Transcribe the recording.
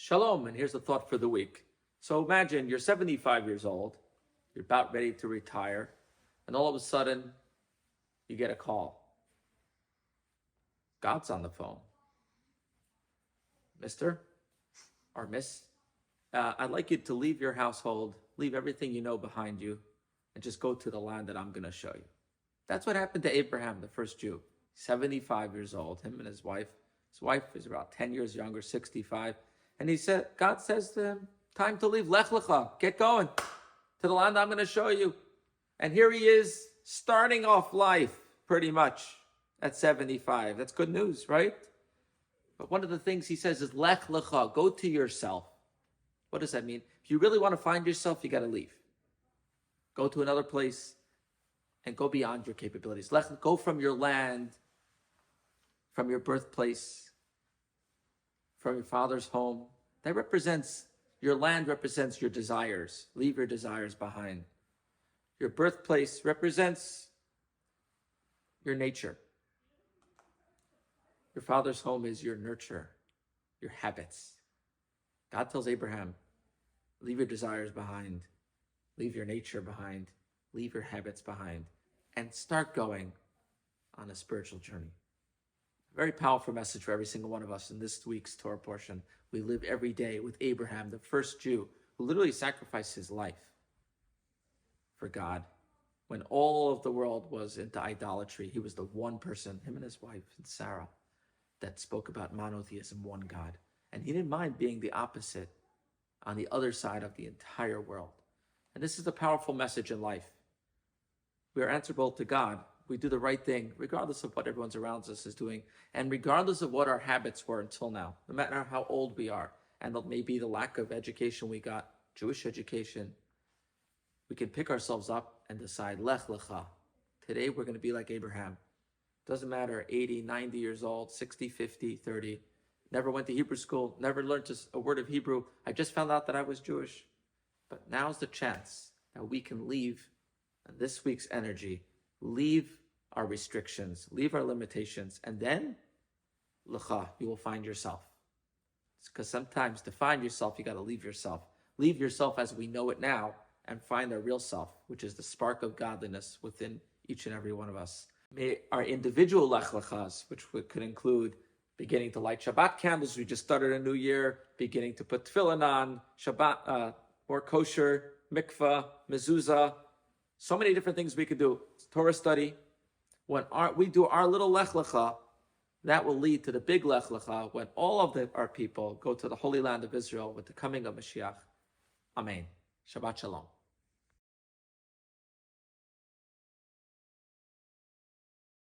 Shalom, and here's the thought for the week. So imagine you're 75 years old, you're about ready to retire, and all of a sudden, you get a call. God's on the phone. Mister or Miss, I'd like you to leave your household, leave everything you know behind you, and just go to the land that I'm going to show you. That's what happened to Abraham, the first Jew. 75 years old, him and his wife. His wife is about 10 years younger, 65. And God says to him, time to leave. Lech lecha, get going to the land I'm going to show you. And here he is, starting off life, pretty much, at 75. That's good news, right? But one of the things he says is, Lech lecha, go to yourself. What does that mean? If you really want to find yourself, you got to leave. Go to another place and go beyond your capabilities. Go from your land, from your birthplace, from your father's home. That represents, your land represents your desires. Leave your desires behind. Your birthplace represents your nature. Your father's home is your nurture, your habits. God tells Abraham, leave your desires behind, leave your nature behind, leave your habits behind, and start going on a spiritual journey. Very powerful message for every single one of us in this week's Torah portion. We live every day with Abraham, the first Jew, who literally sacrificed his life for God. When all of the world was into idolatry, he was the one person, him and his wife and Sarah, that spoke about monotheism, one God. And he didn't mind being the opposite on the other side of the entire world. And this is a powerful message in life. We are answerable to God. We do the right thing, regardless of what everyone around us is doing, and regardless of what our habits were until now, no matter how old we are, and maybe the lack of education we got, Jewish education, we can pick ourselves up and decide, Lech lecha. Today we're going to be like Abraham. Doesn't matter, 80, 90 years old, 60, 50, 30, never went to Hebrew school, never learned a word of Hebrew. I just found out that I was Jewish. But now's the chance that we can leave this week's energy, leave our restrictions, leave our limitations, and then, lecha, you will find yourself. It's because sometimes to find yourself, you got to leave yourself. Leave yourself as we know it now, and find our real self, which is the spark of godliness within each and every one of us. May our individual lech lechas, which could include beginning to light Shabbat candles, we just started a new year, beginning to put tefillin on, Shabbat, more kosher, mikvah, mezuzah, so many different things we could do. Torah study. When we do our little lech lecha, that will lead to the big lech lecha when all of our people go to the Holy Land of Israel with the coming of Mashiach. Amen. Shabbat Shalom.